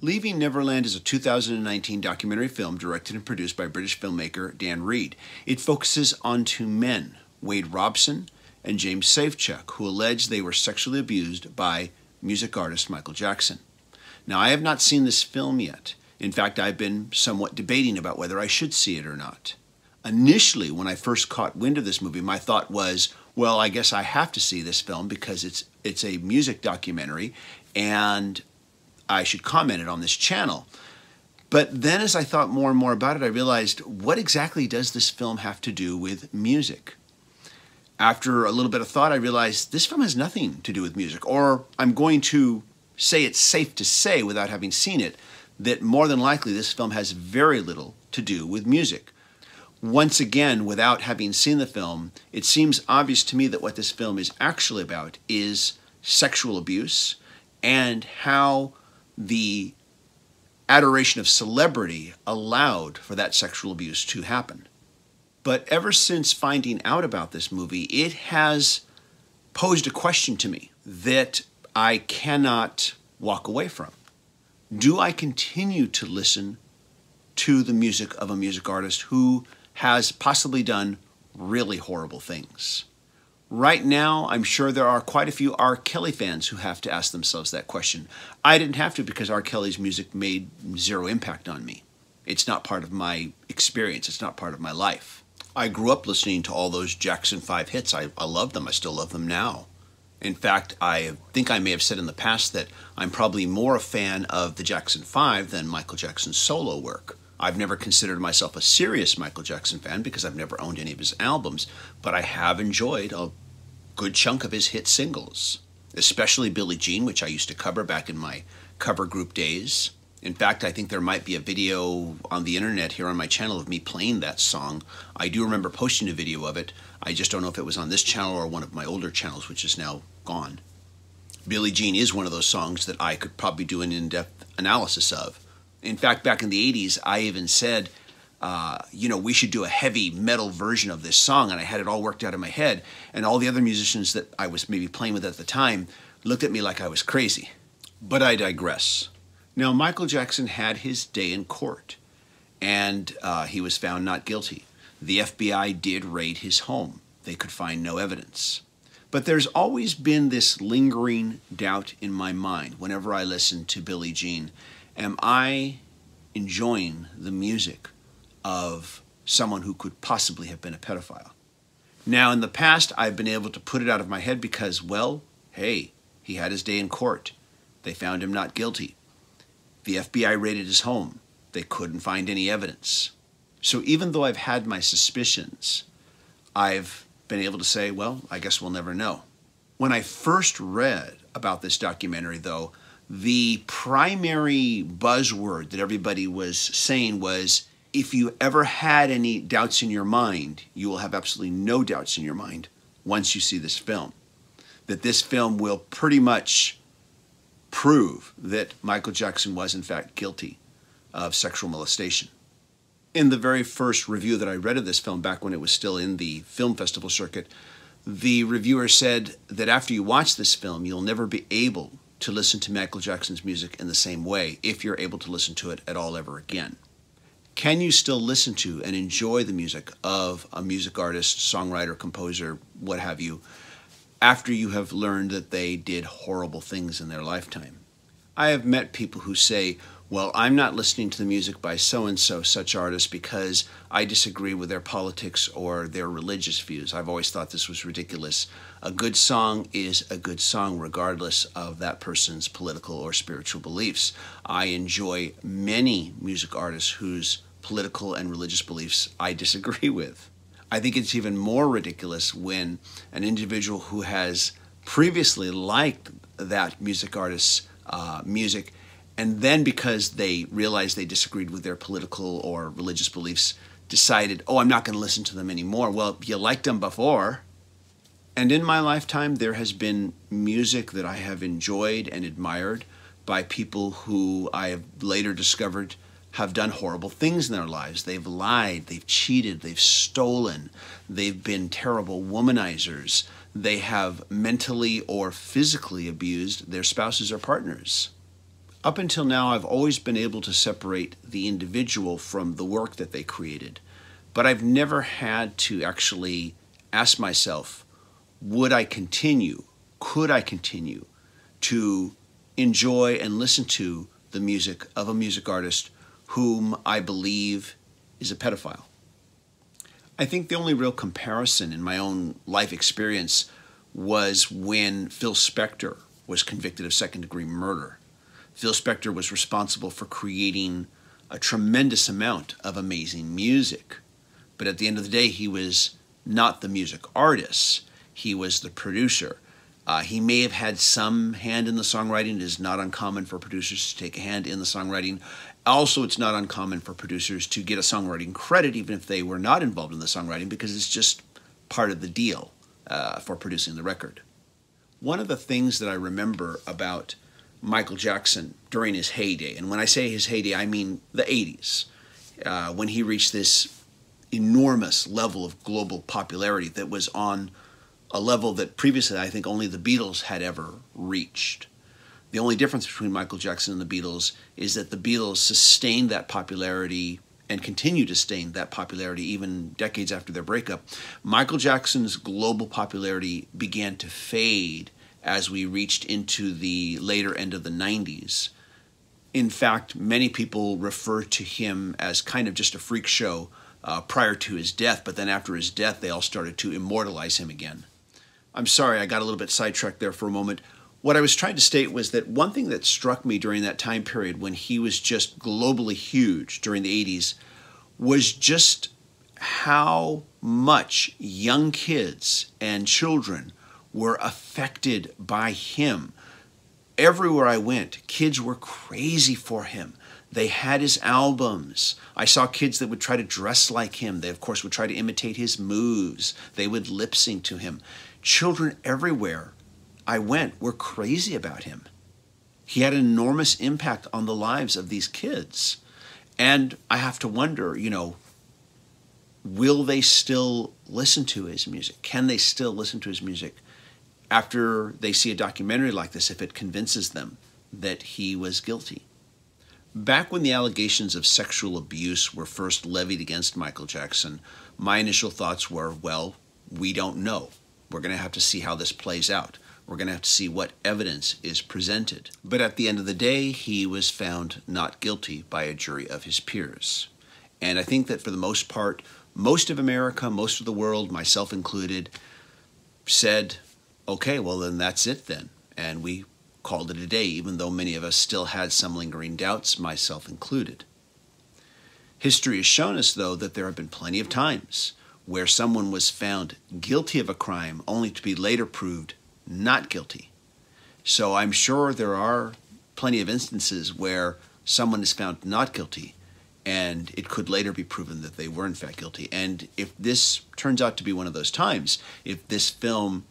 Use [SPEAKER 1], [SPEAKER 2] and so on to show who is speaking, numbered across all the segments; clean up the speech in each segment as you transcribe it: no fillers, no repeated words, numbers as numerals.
[SPEAKER 1] Leaving Neverland is a 2019 documentary film directed and produced by British filmmaker Dan Reed. It focuses on two men, Wade Robson and James Safechuck, who allege they were sexually abused by music artist Michael Jackson. Now, I have not seen this film yet. In fact, I've been somewhat debating about whether I should see it or not. Initially, when I first caught wind of this movie, my thought was, well, I guess I have to see this film because it's a music documentary and I should comment it on this channel. But then as I thought more and more about it, I realized, what exactly does this film have to do with music? After a little bit of thought, I realized this film has nothing to do with music. Or I'm going to say it's safe to say, without having seen it, that more than likely this film has very little to do with music. Once again, without having seen the film, it seems obvious to me that what this film is actually about is sexual abuse and how the adoration of celebrity allowed for that sexual abuse to happen. But ever since finding out about this movie, it has posed a question to me that I cannot walk away from. Do I continue to listen to the music of a music artist who has possibly done really horrible things? Right now, I'm sure there are quite a few R. Kelly fans who have to ask themselves that question. I didn't have to because R. Kelly's music made zero impact on me. It's not part of my experience. It's not part of my life. I grew up listening to all those Jackson 5 hits. I love them. I still love them now. In fact, I think I may have said in the past that I'm probably more a fan of the Jackson 5 than Michael Jackson's solo work. I've never considered myself a serious Michael Jackson fan because I've never owned any of his albums, but I have enjoyed a good chunk of his hit singles, especially Billie Jean, which I used to cover back in my cover group days. In fact, I think there might be a video on the internet here on my channel of me playing that song. I do remember posting a video of it. I just don't know if it was on this channel or one of my older channels, which is now gone. Billie Jean is one of those songs that I could probably do an in-depth analysis of. In fact, back in the 80s, I even said, we should do a heavy metal version of this song, and I had it all worked out in my head, and all the other musicians that I was maybe playing with at the time looked at me like I was crazy. But I digress. Now, Michael Jackson had his day in court, and he was found not guilty. The FBI did raid his home. They could find no evidence. But there's always been this lingering doubt in my mind whenever I listen to Billie Jean. Am I enjoying the music of someone who could possibly have been a pedophile? Now, in the past, I've been able to put it out of my head because, well, hey, he had his day in court. They found him not guilty. The FBI raided his home. They couldn't find any evidence. So even though I've had my suspicions, I've been able to say, well, I guess we'll never know. When I first read about this documentary, though, the primary buzzword that everybody was saying was, if you ever had any doubts in your mind, you will have absolutely no doubts in your mind once you see this film. That this film will pretty much prove that Michael Jackson was in fact guilty of sexual molestation. In the very first review that I read of this film, back when it was still in the film festival circuit, the reviewer said that after you watch this film, you'll never be able to listen to Michael Jackson's music in the same way, if you're able to listen to it at all ever again. Can you still listen to and enjoy the music of a music artist, songwriter, composer, what have you, after you have learned that they did horrible things in their lifetime? I have met people who say, well, I'm not listening to the music by so-and-so such artist because I disagree with their politics or their religious views. I've always thought this was ridiculous. A good song is a good song regardless of that person's political or spiritual beliefs. I enjoy many music artists whose political and religious beliefs I disagree with. I think it's even more ridiculous when an individual who has previously liked that music artist's music, and then because they realized they disagreed with their political or religious beliefs, decided, oh, I'm not going to listen to them anymore. Well, you liked them before. And in my lifetime, there has been music that I have enjoyed and admired by people who I have later discovered have done horrible things in their lives. They've lied, they've cheated, they've stolen, they've been terrible womanizers. They have mentally or physically abused their spouses or partners. Up until now, I've always been able to separate the individual from the work that they created, but I've never had to actually ask myself, would I continue, could I continue to enjoy and listen to the music of a music artist whom I believe is a pedophile? I think the only real comparison in my own life experience was when Phil Spector was convicted of second-degree murder. Phil Spector was responsible for creating a tremendous amount of amazing music. But at the end of the day, he was not the music artist. He was the producer. He may have had some hand in the songwriting. It is not uncommon for producers to take a hand in the songwriting. Also, it's not uncommon for producers to get a songwriting credit even if they were not involved in the songwriting, because it's just part of the deal for producing the record. One of the things that I remember about Michael Jackson during his heyday, and when I say his heyday, I mean the 80s, when he reached this enormous level of global popularity that was on a level that previously I think only the Beatles had ever reached. The only difference between Michael Jackson and the Beatles is that the Beatles sustained that popularity and continue to sustain that popularity even decades after their breakup. Michael Jackson's global popularity began to fade as we reached into the later end of the 90s. In fact, many people refer to him as kind of just a freak show prior to his death, but then after his death, they all started to immortalize him again. I'm sorry, I got a little bit sidetracked there for a moment. What I was trying to state was that one thing that struck me during that time period when he was just globally huge during the 80s was just how much young kids and children were affected by him. Everywhere I went, kids were crazy for him. They had his albums. I saw kids that would try to dress like him. They, of course, would try to imitate his moves. They would lip sync to him. Children everywhere I went were crazy about him. He had an enormous impact on the lives of these kids. And I have to wonder, will they still listen to his music? Can they still listen to his music after they see a documentary like this, if it convinces them that he was guilty? Back when the allegations of sexual abuse were first levied against Michael Jackson, my initial thoughts were, well, we don't know. We're going to have to see how this plays out. We're going to have to see what evidence is presented. But at the end of the day, he was found not guilty by a jury of his peers. And I think that for the most part, most of America, most of the world, myself included, said, okay, well then that's it then. And we called it a day, even though many of us still had some lingering doubts, myself included. History has shown us, though, that there have been plenty of times where someone was found guilty of a crime only to be later proved not guilty. So I'm sure there are plenty of instances where someone is found not guilty and it could later be proven that they were in fact guilty. And if this turns out to be one of those times, if this film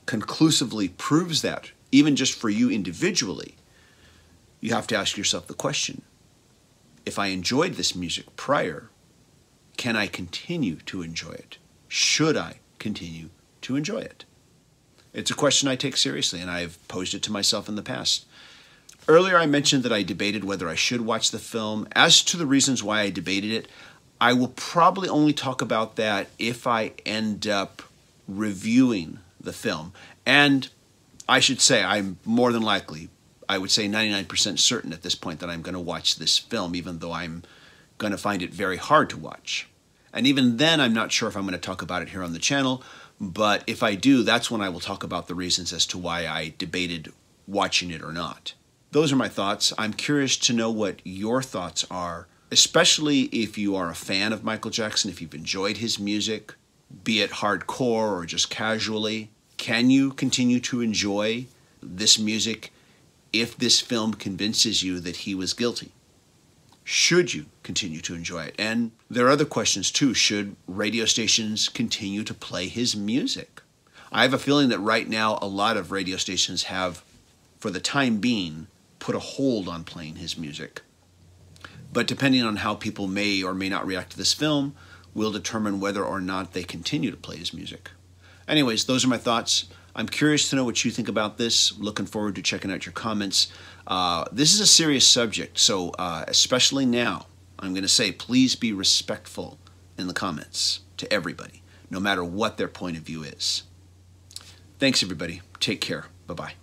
[SPEAKER 1] conclusively proves that, even just for you individually, you have to ask yourself the question, if I enjoyed this music prior, can I continue to enjoy it? Should I continue to enjoy it? It's a question I take seriously, and I've posed it to myself in the past. Earlier I mentioned that I debated whether I should watch the film. As to the reasons why I debated it, I will probably only talk about that if I end up reviewing the film. And I should say I'm more than likely, I would say 99% certain at this point that I'm going to watch this film, even though I'm going to find it very hard to watch. And even then, I'm not sure if I'm going to talk about it here on the channel, but if I do, that's when I will talk about the reasons as to why I debated watching it or not. Those are my thoughts. I'm curious to know what your thoughts are, especially if you are a fan of Michael Jackson, if you've enjoyed his music, be it hardcore or just casually. Can you continue to enjoy this music if this film convinces you that he was guilty? Should you continue to enjoy it? And there are other questions too. Should radio stations continue to play his music? I have a feeling that right now a lot of radio stations have, for the time being, put a hold on playing his music. But depending on how people may or may not react to this film, will determine whether or not they continue to play his music. Anyways, those are my thoughts. I'm curious to know what you think about this. Looking forward to checking out your comments. This is a serious subject, so especially now, I'm going to say please be respectful in the comments to everybody, no matter what their point of view is. Thanks, everybody. Take care. Bye-bye.